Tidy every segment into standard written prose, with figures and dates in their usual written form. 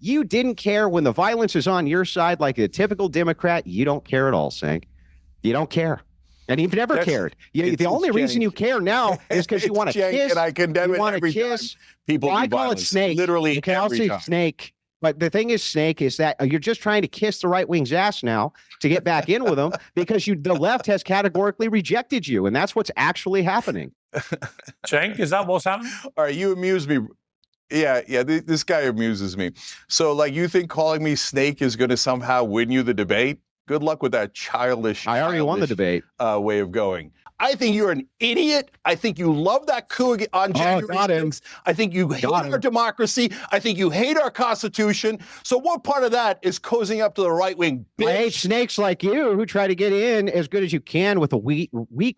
You didn't care when the violence is on your side, like a typical Democrat. You don't care at all, Cenk. You don't care. And you've never cared. The only reason you care now is because you want to kiss. And I condemn it every time people I call it snake. Literally okay, I'll say snake. But the thing is, Snake, is that you're just trying to kiss the right wing's ass now to get back in with them because the left has categorically rejected you. And that's what's actually happening. Cenk, is that what's happening? All right, you amuse me. Yeah, this guy amuses me. So, like, you think calling me Snake is going to somehow win you the debate? Good luck with that childish. I already won the debate. Way of going. I think you're an idiot. I think you love that coup on January 6th. I think you hate our democracy. I think you hate our Constitution. So what part of that is cozying up to the right wing? Bitch? I hate snakes like you who try to get in as good as you can with a weak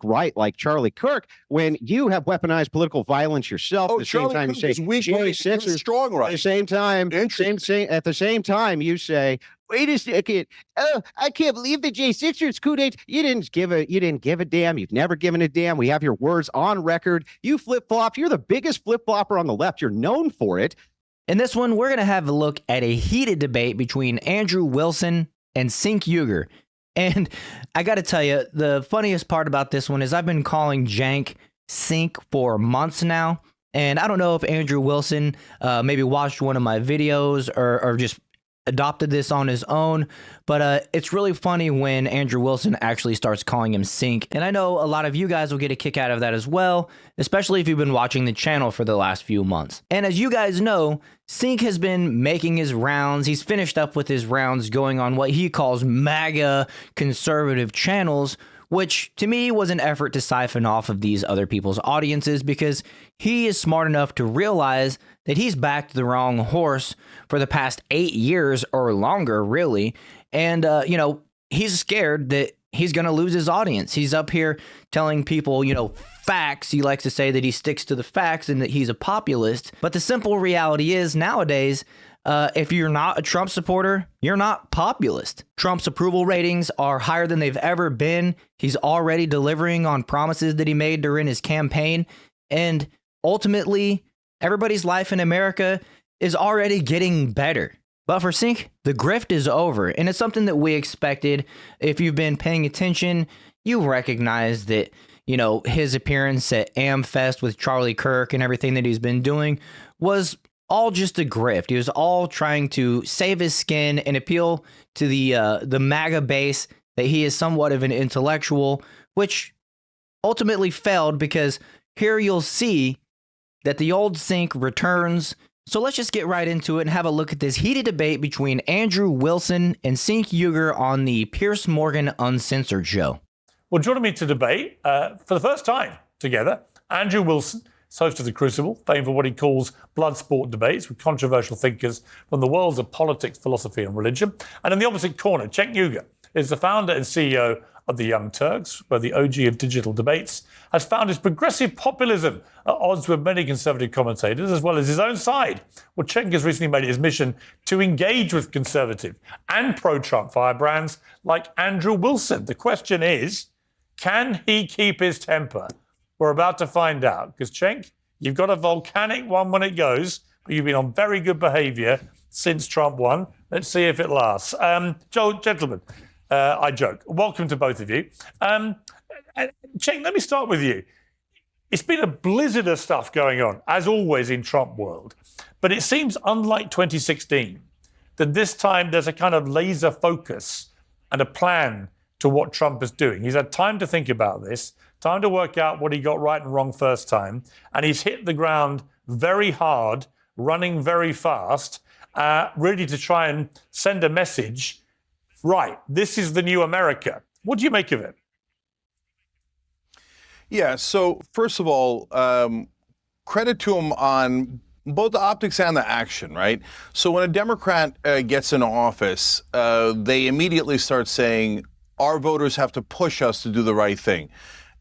right like Charlie Kirk when you have weaponized political violence yourself. At the same time, you say weak, strong right. At the same time, you say, wait a second. Oh, I can't believe the J6ers coup d'etat. You didn't give a damn. You've never given a damn. We have your words on record. You flip-flopped. You're the biggest flip-flopper on the left. You're known for it. In this one, we're going to have a look at a heated debate between Andrew Wilson and Cenk Uygur. And I got to tell you, the funniest part about this one is I've been calling Cenk Cenk for months now. And I don't know if Andrew Wilson maybe watched one of my videos or just adopted this on his own, but it's really funny when Andrew Wilson actually starts calling him Cenk, and I know a lot of you guys will get a kick out of that as well, especially if you've been watching the channel for the last few months. And as you guys know, Cenk has been making his rounds. He's finished up with his rounds going on what he calls MAGA conservative channels, which to me was an effort to siphon off of these other people's audiences because he is smart enough to realize that he's backed the wrong horse for the past 8 years or longer, really. And, he's scared that he's going to lose his audience. He's up here telling people, facts. He likes to say that he sticks to the facts and that he's a populist. But the simple reality is nowadays, if you're not a Trump supporter, you're not populist. Trump's approval ratings are higher than they've ever been. He's already delivering on promises that he made during his campaign. And ultimately, everybody's life in America is already getting better. But for Cenk, the grift is over. And it's something that we expected. If you've been paying attention, you recognize that, his appearance at AmFest with Charlie Kirk and everything that he's been doing was all just a grift. He was all trying to save his skin and appeal to the MAGA base that he is somewhat of an intellectual, which ultimately failed because here you'll see that the old Cenk returns. So let's just get right into it and have a look at this heated debate between Andrew Wilson and Cenk Uygur on the Piers Morgan Uncensored show. Well, joining me to debate for the first time together, Andrew Wilson, host of The Crucible, famed for what he calls blood sport debates with controversial thinkers from the worlds of politics, philosophy and religion. And in the opposite corner, Cenk Uygur is the founder and CEO of the Young Turks, where the OG of digital debates has found his progressive populism at odds with many conservative commentators, as well as his own side. Well, Cenk has recently made it his mission to engage with conservative and pro-Trump firebrands like Andrew Wilson. The question is, can he keep his temper? We're about to find out, because Cenk, you've got a volcanic one when it goes, but you've been on very good behaviour since Trump won. Let's see if it lasts. Gentlemen, I joke. Welcome to both of you. Cenk, let me start with you. It's been a blizzard of stuff going on, as always in Trump world. But it seems unlike 2016, that this time there's a kind of laser focus and a plan to what Trump is doing. He's had time to think about this, time to work out what he got right and wrong first time, and he's hit the ground very hard, running very fast, really to try and send a message. Right, this is the new America. What do you make of it? Yeah, so first of all, credit to him on both the optics and the action, right? So when a Democrat gets in office, they immediately start saying, our voters have to push us to do the right thing.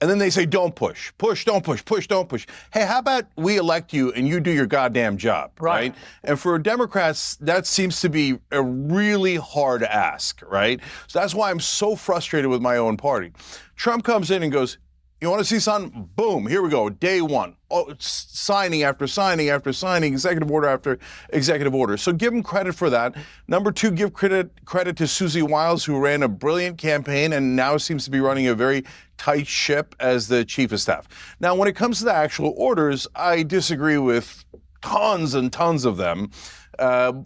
And then they say, don't push, don't push, don't push. Hey, how about we elect you and you do your goddamn job, right? And for Democrats, that seems to be a really hard ask, right? So that's why I'm so frustrated with my own party. Trump comes in and goes, You want to see something? Boom, here we go, day one. Oh, signing after signing after signing, executive order after executive order. So give him credit for that. Number two, give credit to Susie Wiles, who ran a brilliant campaign and now seems to be running a very tight ship as the chief of staff. Now, when it comes to the actual orders, I disagree with tons and tons of them.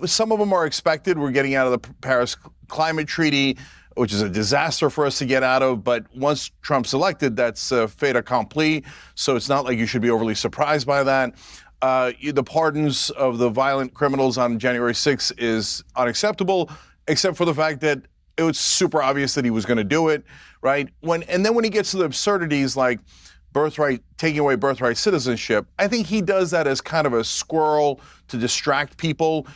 Some of them are expected. We're getting out of the Paris Climate Treaty, which is a disaster for us to get out of. But once Trump's elected, that's fait accompli. So it's not like you should be overly surprised by that. The pardons of the violent criminals on January 6th is unacceptable, except for the fact that it was super obvious that he was going to do it, right? And then when he gets to the absurdities like birthright, taking away birthright citizenship, I think he does that as kind of a squirrel to distract people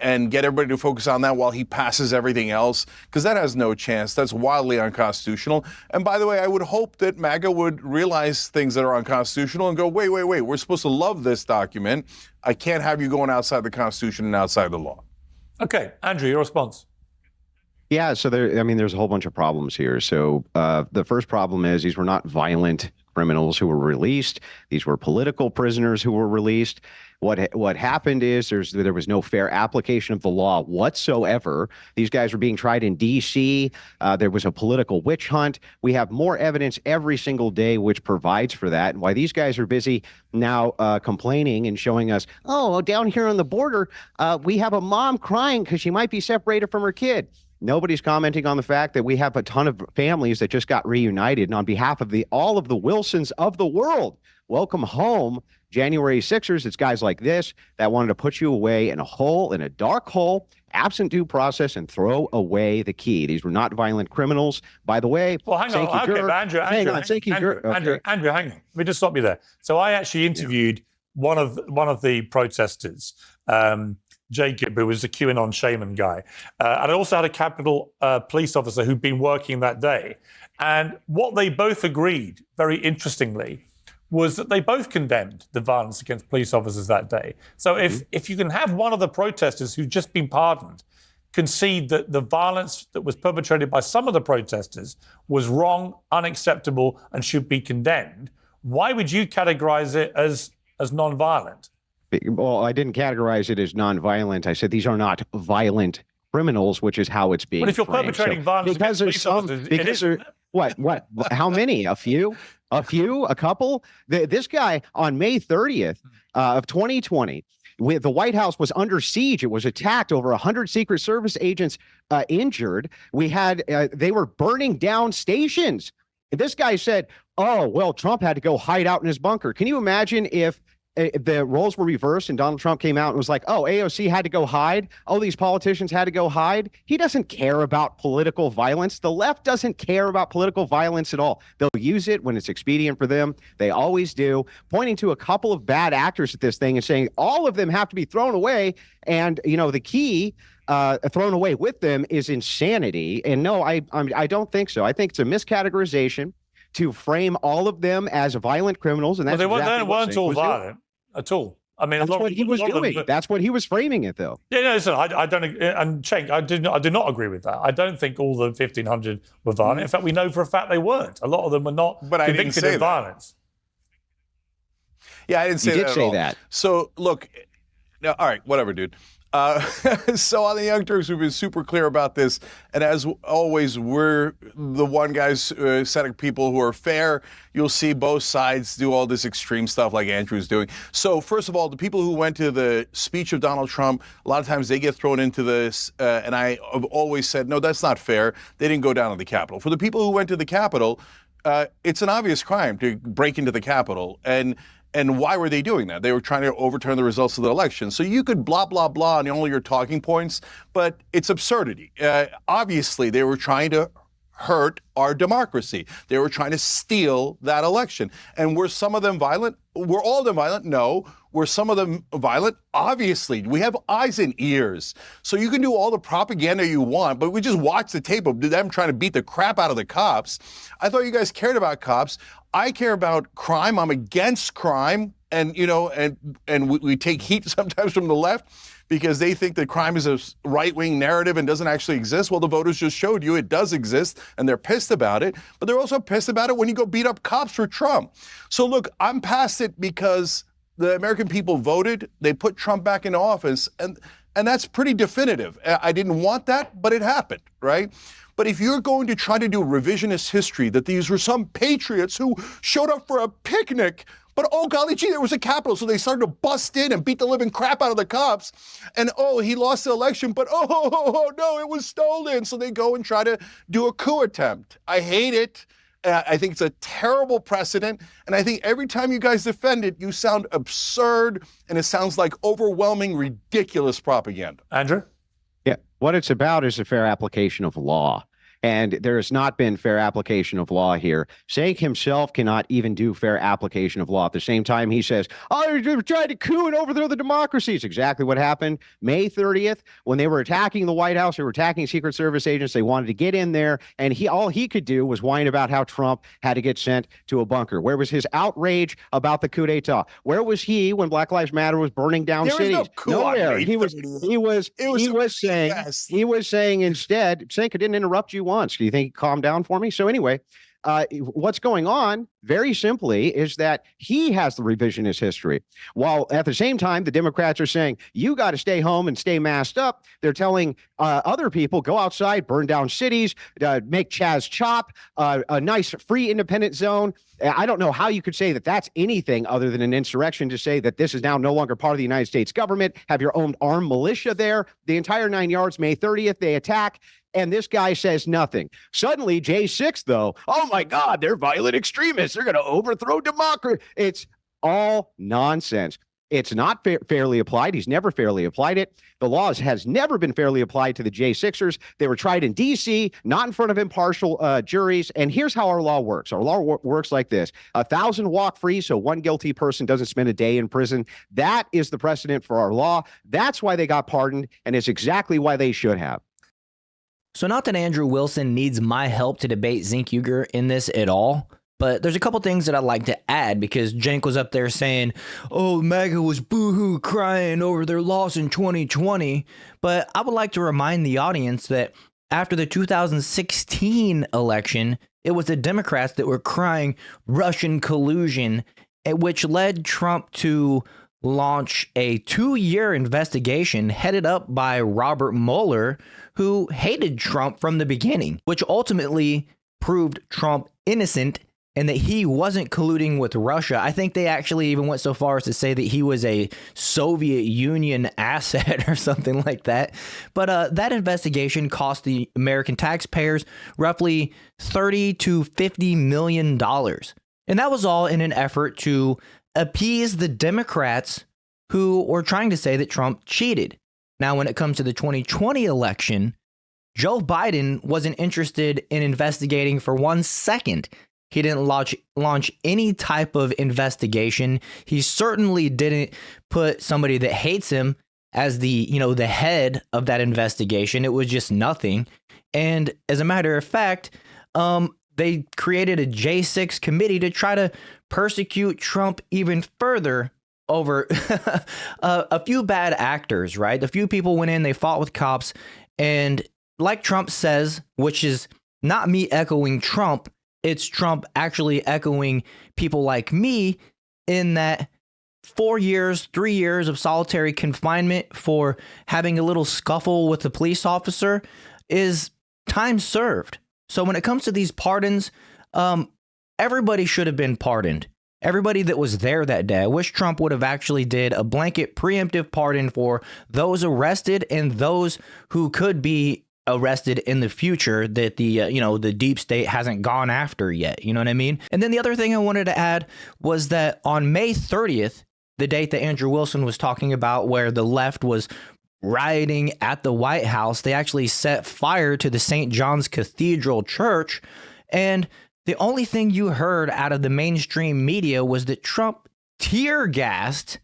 and get everybody to focus on that while he passes everything else, because that has no chance. That's wildly unconstitutional. And by the way, I would hope that MAGA would realize things that are unconstitutional and go, wait, we're supposed to love this document. I can't have you going outside the Constitution and outside the law. Okay, Andrew, your response. Yeah, so there's a whole bunch of problems here. So the first problem is these were not violent criminals who were released. These were political prisoners who were released. What happened is there was no fair application of the law whatsoever. These guys were being tried in D.C. There was a political witch hunt. We have more evidence every single day which provides for that. And why these guys are busy now complaining and showing us, oh, down here on the border, we have a mom crying because she might be separated from her kid. Nobody's commenting on the fact that we have a ton of families that just got reunited. And on behalf of all of the Wilsons of the world, welcome home, January Sixers. It's guys like this that wanted to put you away in a dark hole, absent due process, and throw away the key. These were not violent criminals. By the way, well, hang on. Okay, but Andrew, hang on. Let me just stop you there. So I actually interviewed one of the protesters, Jacob, who was a QAnon shaman guy. And I also had a Capitol police officer who'd been working that day. And what they both agreed, very interestingly, was that they both condemned the violence against police officers that day. So if you can have one of the protesters who'd just been pardoned concede that the violence that was perpetrated by some of the protesters was wrong, unacceptable, and should be condemned, why would you categorize it as non-violent? Well, I didn't categorize it as non-violent. I said these are not violent criminals, which is how it's being framed. But if you're perpetrating violence against police officers, what? How many? A few? A couple? This guy on May 30th of 2020, the White House was under siege. It was attacked. Over 100 Secret Service agents injured. They were burning down stations. This guy said, "Oh, well, Trump had to go hide out in his bunker." Can you imagine if the roles were reversed and Donald Trump came out and was like, oh, AOC had to go hide. Oh, these politicians had to go hide. He doesn't care about political violence. The left doesn't care about political violence at all. They'll use it when it's expedient for them. They always do, pointing to a couple of bad actors at this thing and saying all of them have to be thrown away. And, the key thrown away with them is insanity. And no, I don't think so. I think it's a miscategorization to frame all of them as violent criminals. And that's they weren't all violent. At all. I mean, that's what he was doing. That's what he was framing it, though. Yeah, no, listen, I don't. And Cenk, I do not agree with that. I don't think all the 1,500 were violent. In fact, we know for a fact they weren't. A lot of them were not convicted of violence. Yeah, I didn't say that. You did say that. So look, all right, whatever, dude. So on the Young Turks, we've been super clear about this. And as always, we're the one guys setting people who are fair. You'll see both sides do all this extreme stuff like Andrew's doing. So first of all, the people who went to the speech of Donald Trump, a lot of times they get thrown into this. And I have always said, no, that's not fair. They didn't go down to the Capitol. For the people who went to the Capitol, it's an obvious crime to break into the Capitol. And why were they doing that? They were trying to overturn the results of the election. So you could blah, blah, blah on all your talking points, but it's absurdity. Obviously, they were trying to hurt our democracy. They were trying to steal that election. And were some of them violent? Were all of them violent? No. Were some of them violent? Obviously. We have eyes and ears. So you can do all the propaganda you want, but we just watch the tape of them trying to beat the crap out of the cops. I thought you guys cared about cops. I care about crime. I'm against crime. And, you know, and we take heat sometimes from the left because they think that crime is a right-wing narrative and doesn't actually exist. Well, the voters just showed you it does exist, and they're pissed about it. But they're also pissed about it when you go beat up cops for Trump. So look, I'm past it because the American people voted. They put Trump back in office, and that's pretty definitive. I didn't want that, but it happened, right? But if you're going to try to do revisionist history, that these were some patriots who showed up for a picnic, but oh golly gee, there was a Capitol, so they started to bust in and beat the living crap out of the cops. And oh, he lost the election, but oh no, it was stolen. So they go and try to do a coup attempt. I hate it. I think it's a terrible precedent. And I think every time you guys defend it, you sound absurd, and it sounds like overwhelming, ridiculous propaganda. Andrew? Yeah, what it's about is a fair application of law. And there has not been fair application of law here. Cenk himself cannot even do fair application of law. At the same time, he says, oh, they're trying to coup and overthrow the democracy. It's exactly what happened May 30th when they were attacking the White House. They were attacking Secret Service agents. They wanted to get in there. And all he could do was whine about how Trump had to get sent to a bunker. Where was his outrage about the coup d'etat? Where was he when Black Lives Matter was burning down cities? No coup Nowhere. He was saying instead, Cenk, I didn't interrupt you once. Do you think he calmed down for me? So anyway, what's going on, very simply, is that he has the revisionist history. While at the same time, the Democrats are saying, you got to stay home and stay masked up. They're telling other people, go outside, burn down cities, make Chaz chop, a nice free independent zone. I don't know how you could say that that's anything other than an insurrection to say that this is now no longer part of the United States government, have your own armed militia there. The entire 9 yards, May 30th, they attack. And this guy says nothing. Suddenly, J6, though, oh my God, they're violent extremists. They're going to overthrow democracy. It's all nonsense. It's not fairly applied. He's never fairly applied it. The law has never been fairly applied to the J6ers. They were tried in D.C., not in front of impartial juries. And here's how our law works. Our law works like this. 1,000 walk free, so one guilty person doesn't spend a day in prison. That is the precedent for our law. That's why they got pardoned, and it's exactly why they should have. So not that Andrew Wilson needs my help to debate Cenk Uygur in this at all, but there's a couple things that I'd like to add because Cenk was up there saying, oh, MAGA was boohoo crying over their loss in 2020. But I would like to remind the audience that after the 2016 election, it was the Democrats that were crying Russian collusion, which led Trump to launch a 2-year investigation headed up by Robert Mueller, who hated Trump from the beginning, which ultimately proved Trump innocent and that he wasn't colluding with Russia. I think they actually even went so far as to say that he was a Soviet Union asset or something like that. But that investigation cost the American taxpayers roughly $30 to $50 million. And that was all in an effort to appease the Democrats who were trying to say that Trump cheated. Now, when it comes to the 2020 election, Joe Biden wasn't interested in investigating for 1 second. He didn't launch any type of investigation. He certainly didn't put somebody that hates him as the head of that investigation. It was just nothing. And as a matter of fact, they created a J6 committee to try to persecute Trump even further over a few bad actors, right? A few people went in, they fought with cops, and like Trump says, which is not me echoing Trump, it's Trump actually echoing people like me in that 3 years of solitary confinement for having a little scuffle with a police officer is time served. So when it comes to these pardons, everybody should have been pardoned. Everybody that was there that day. I wish Trump would have actually did a blanket preemptive pardon for those arrested and those who could be arrested in the future that the deep state hasn't gone after yet. You know what I mean? And then the other thing I wanted to add was that on May 30th, the date that Andrew Wilson was talking about where the left was rioting at the White House, they actually set fire to the St. John's Cathedral Church. And the only thing you heard out of the mainstream media was that Trump tear gassed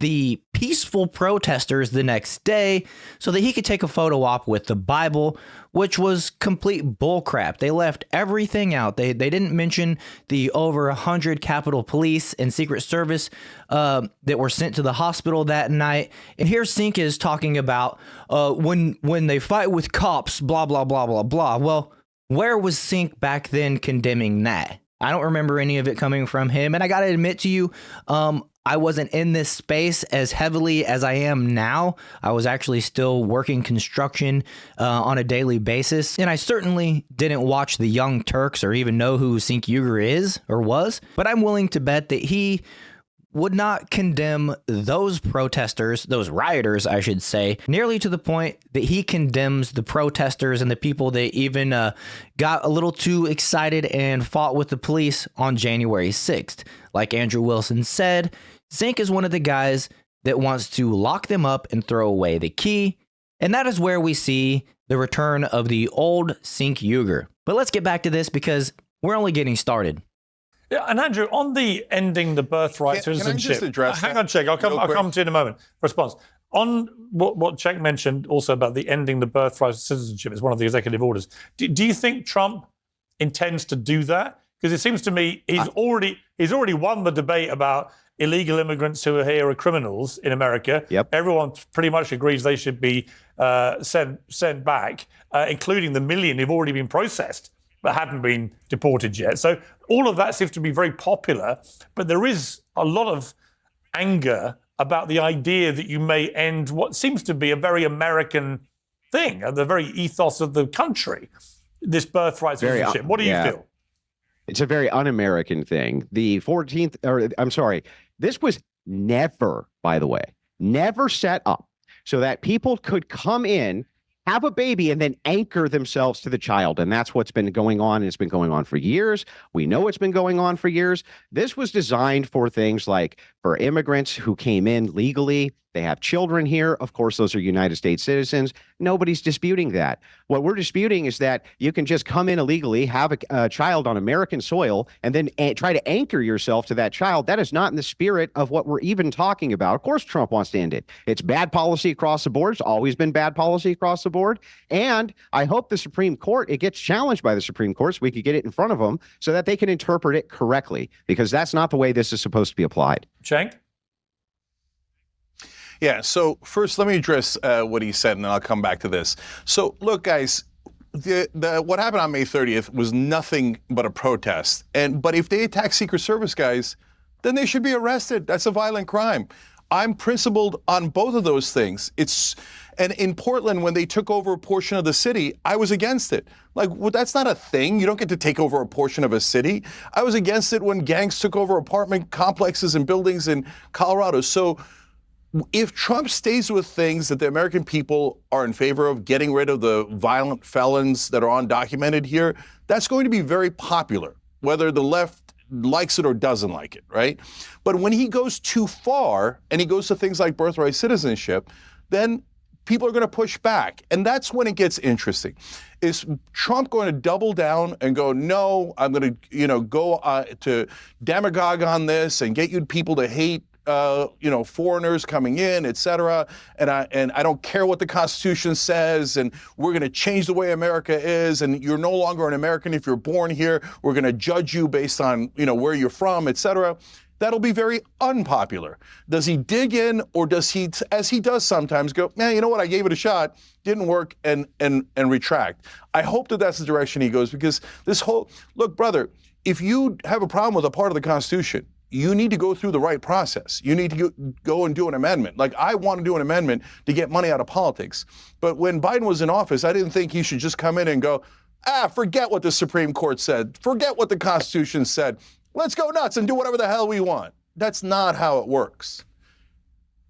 the peaceful protesters the next day so that he could take a photo op with the Bible, which was complete bullcrap. They left everything out. They didn't mention the over 100 Capitol Police and Secret Service that were sent to the hospital that night. And here Cenk is talking about when they fight with cops, blah, blah, blah, blah, blah. Well, where was Cenk back then condemning that? I don't remember any of it coming from him. And I got to admit to you, I wasn't in this space as heavily as I am now. I was actually still working construction on a daily basis. And I certainly didn't watch the Young Turks or even know who Cenk Uygur is or was. But I'm willing to bet that he would not condemn those protesters, those rioters, I should say, nearly to the point that he condemns the protesters and the people that even got a little too excited and fought with the police on January 6th. Like Andrew Wilson said, Cenk is one of the guys that wants to lock them up and throw away the key. And that is where we see the return of the old Cenk Uygur. But let's get back to this because we're only getting started. Yeah, and Andrew, on the ending the birthright citizenship, can I just address hang that on, Cenk, I'll come to you in a moment. Response on what Cenk mentioned also about the ending the birthright citizenship is one of the executive orders. Do you think Trump intends to do that? Because it seems to me he's already won the debate about illegal immigrants who are here are criminals in America. Yep. Everyone pretty much agrees they should be sent back, including the million who've already been processed but haven't been deported yet. So all of that seems to be very popular, but there is a lot of anger about the idea that you may end what seems to be a very American thing, the very ethos of the country, this birthright citizenship. What do you feel? It's a very un-American thing. The 14th, or I'm sorry, this was never, by the way, never set up so that people could come in, have a baby, and then anchor themselves to the child. And that's what's been going on. And it's been going on for years. We know it's been going on for years. This was designed for things like for immigrants who came in legally. They have children here. Of course, those are United States citizens. Nobody's disputing that. What we're disputing is that you can just come in illegally, have a child on American soil, and then try to anchor yourself to that child. That is not in the spirit of what we're even talking about. Of course, Trump wants to end it. It's bad policy across the board. It's always been bad policy across the board. And I hope the Supreme Court, it gets challenged by the Supreme Court so we could get it in front of them so that they can interpret it correctly, because that's not the way this is supposed to be applied. Cenk? Yeah, so first let me address what he said, and then I'll come back to this. So look, guys, what happened on May 30th was nothing but a protest. But if they attack Secret Service guys, then they should be arrested. That's a violent crime. I'm principled on both of those things. And in Portland, when they took over a portion of the city, I was against it. Like, well, that's not a thing. You don't get to take over a portion of a city. I was against it when gangs took over apartment complexes and buildings in Colorado. So if Trump stays with things that the American people are in favor of, getting rid of the violent felons that are undocumented here, that's going to be very popular, whether the left likes it or doesn't like it, right? But when he goes too far and he goes to things like birthright citizenship, then people are going to push back. And that's when it gets interesting. Is Trump going to double down and go, no, I'm going to, go to demagogue on this and get you people to hate foreigners coming in, et cetera, and I don't care what the Constitution says, and we're going to change the way America is, and you're no longer an American if you're born here. We're going to judge you based on, where you're from, et cetera. That'll be very unpopular. Does he dig in, or does he, as he does sometimes, go, man, you know what? I gave it a shot, didn't work, and retract? I hope that that's the direction he goes, because look, brother, if you have a problem with a part of the Constitution, you need to go through the right process. You need to go and do an amendment. Like, I want to do an amendment to get money out of politics. But when Biden was in office, I didn't think he should just come in and go, forget what the Supreme Court said. Forget what the Constitution said. Let's go nuts and do whatever the hell we want. That's not how it works.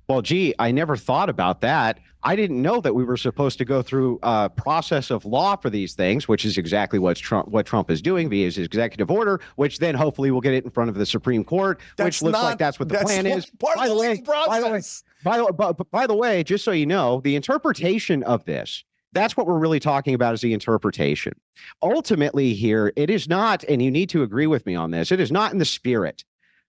Well, gee, I never thought about that. I didn't know that we were supposed to go through a process of law for these things, which is exactly what Trump is doing via his executive order, which then hopefully will get it in front of the Supreme Court, which looks like that's what the plan is. By the way, just so you know, the interpretation of this, that's what we're really talking about, is the interpretation. Ultimately here, it is not, and you need to agree with me on this, it is not in the spirit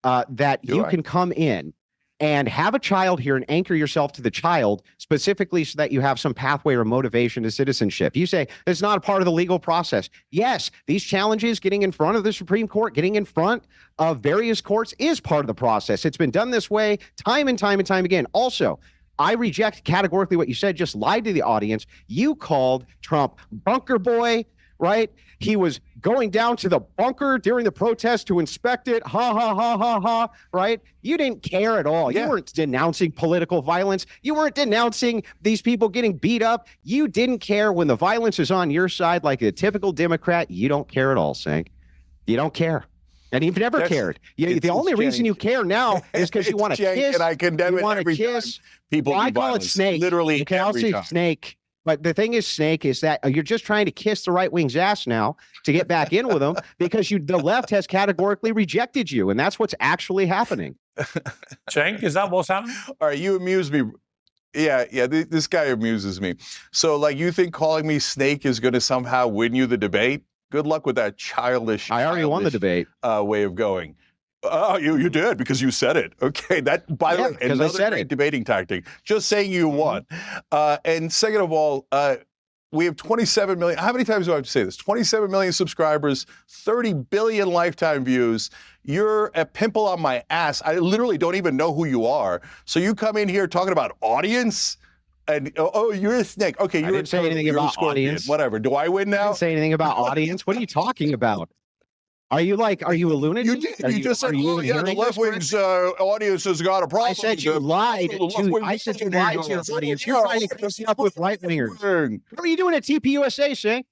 that you can come in and have a child here and anchor yourself to the child specifically so that you have some pathway or motivation to citizenship. You say it's not a part of the legal process. Yes, these challenges, getting in front of the Supreme Court, getting in front of various courts is part of the process. It's been done this way time and time and time again. Also, I reject categorically what you said, just lied to the audience. You called Trump bunker boy, right? He was going down to the bunker during the protest to inspect it. Ha, ha, ha, ha, ha, right? You didn't care at all. Yeah. You weren't denouncing political violence. You weren't denouncing these people getting beat up. You didn't care when the violence is on your side like a typical Democrat. You don't care at all, Cenk. You don't care. And you've never cared. The only reason you care now is because you want to kiss. And I condemn it every time people do I call violence. it snake. Literally okay, I'll every say time. snake. But the thing is, Snake, is that you're just trying to kiss the right wing's ass now to get back in with them because the left has categorically rejected you, and that's what's actually happening. Cenk, is that what's happening? All right, you amuse me. Yeah, this guy amuses me. So, like, you think calling me Snake is going to somehow win you the debate? Good luck with that childish. I already won the debate. Way of going. Oh, you did because you said it. Okay, that by the way, another great debating tactic. Just saying you won. And second of all, we have 27 million. How many times do I have to say this? 27 million subscribers, 30 billion lifetime views. You're a pimple on my ass. I literally don't even know who you are. So you come in here talking about audience. And you're a snake. Okay, I didn't say anything about audience. Whatever. Do I win now? I didn't say anything about audience. What are you talking about? Are you a lunatic? You did. You just said, the left wing's audience has got a problem. I said you lied to your audience. You're trying to cozy up with right wingers. What are you doing at TPUSA, Cenk?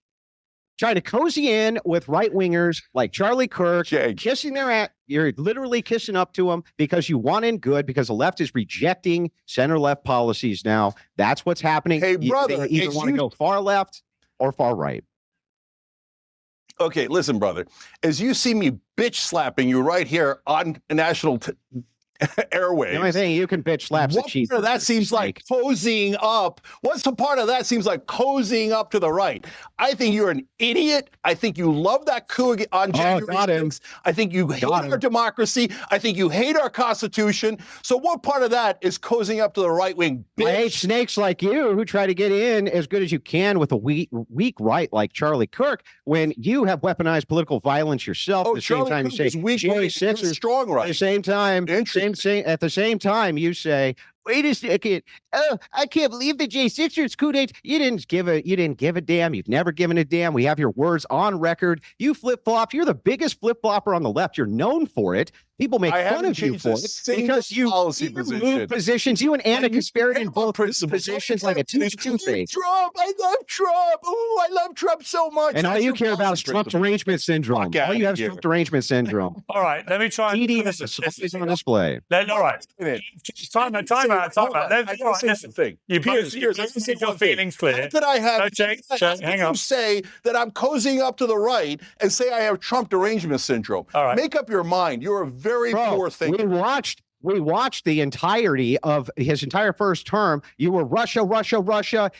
Trying to cozy in with right wingers like Charlie Kirk, kissing their ass. You're literally kissing up to them because you want in good, because the left is rejecting center left policies now. That's what's happening. Hey, brother, they either want to go far left or far right. Okay, listen, brother. As you see me bitch slapping you right here on national airwaves. The only thing you can bitch slaps the chief. That seems like cozying up. What's the part of that seems like cozying up to the right? I think you're an idiot. I think you love that coup on January 6th. I think you hate our democracy. I think you hate our Constitution. So what part of that is cozying up to the right wing? Bitch? I hate snakes like you who try to get in as good as you can with a weak right like Charlie Kirk when you have weaponized political violence yourself. At the same time, you say weak Sixers strong right. At the same time, you say, wait a second. Oh, I can't believe the J6ers coup d'etat. You didn't give a damn. You've never given a damn. We have your words on record. You flip-flop. You're the biggest flip-flopper on the left. You're known for it. People make fun of you for it because you move positions. You and Anna Kasparian in both positions like a toothache. Trump. I love Trump. Oh, I love Trump so much. And all you care about is Trump derangement syndrome. All you have is Trump derangement syndrome. All right, let me try. It's on display. All right. Time out. Listen, Piers, your feelings clear. How could I have hang on. say that I'm cozying up to the right and say I have Trump derangement syndrome? All right. Make up your mind. You're a very poor thinker. We watched the entirety of his entire first term. You were Russia.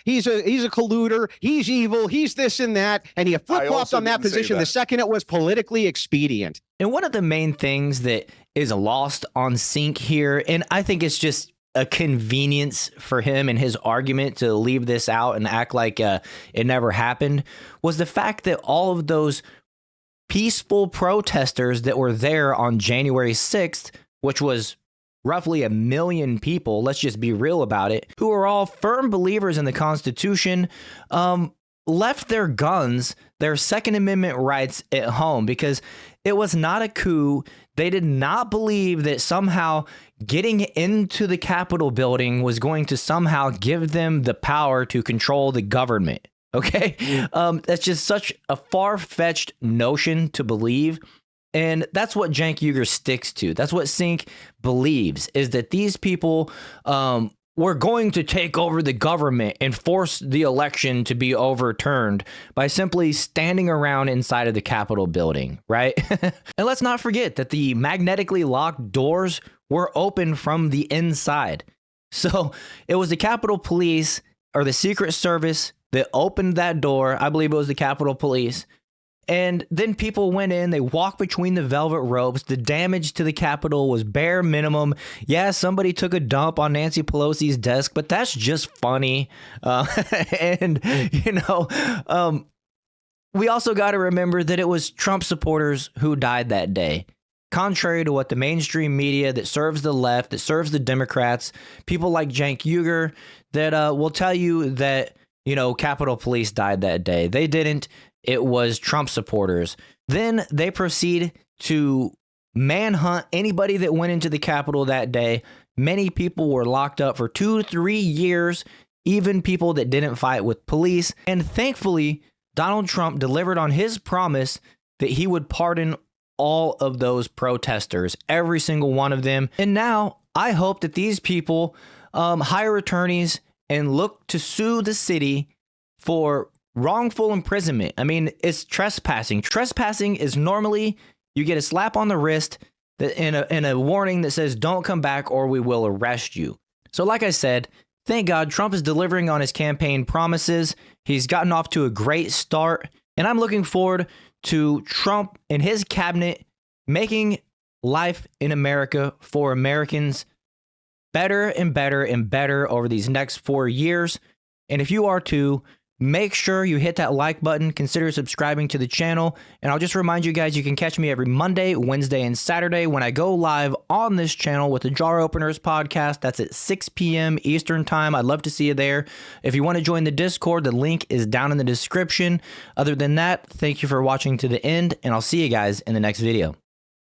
He's a colluder. He's evil. He's this and that. And he flip-flopped on that position the second it was politically expedient. And one of the main things that is lost on Cenk here, and I think it's just a convenience for him and his argument to leave this out and act like it never happened, was the fact that all of those peaceful protesters that were there on January 6th, which was roughly 1 million people, let's just be real about it, who are all firm believers in the Constitution, left their guns, their Second Amendment rights at home because it was not a coup. They did not believe that somehow getting into the Capitol building was going to somehow give them the power to control the government. Okay? That's just such a far-fetched notion to believe. And that's what Cenk Uygur sticks to. That's what Cenk believes, is that these people were going to take over the government and force the election to be overturned by simply standing around inside of the Capitol building, right? And let's not forget that the magnetically locked doors were open from the inside. So it was the Capitol Police or the Secret Service that opened that door. I believe it was the Capitol Police And then people went in, they walked between the velvet ropes. The damage to the Capitol was bare minimum. Yeah, somebody took a dump on Nancy Pelosi's desk, but that's just funny. And, we also got to remember that it was Trump supporters who died that day. Contrary to what the mainstream media that serves the left, that serves the Democrats, people like Cenk Uygur that will tell you that, Capitol Police died that day. They didn't. It was Trump supporters. Then they proceed to manhunt anybody that went into the Capitol that day. Many people were locked up for 2 to 3 years, even people that didn't fight with police. And thankfully, Donald Trump delivered on his promise that he would pardon all of those protesters, every single one of them. And now I hope that these people hire attorneys and look to sue the city for wrongful imprisonment. I mean, it's trespassing. Trespassing is normally you get a slap on the wrist and a warning that says don't come back or we will arrest you. So like I said, thank God Trump is delivering on his campaign promises. He's gotten off to a great start, and I'm looking forward to Trump and his cabinet making life in America for Americans better and better and better over these next 4 years. And if you are too, make sure you hit that like button, consider subscribing to the channel, and I'll just remind you guys you can catch me every Monday, Wednesday, and Saturday when I go live on this channel with the Jar Openers podcast. That's at 6 p.m. Eastern Time. I'd love to see you there. If you want to join the Discord, the link is down in the description. Other than that, thank you for watching to the end, and I'll see you guys in the next video.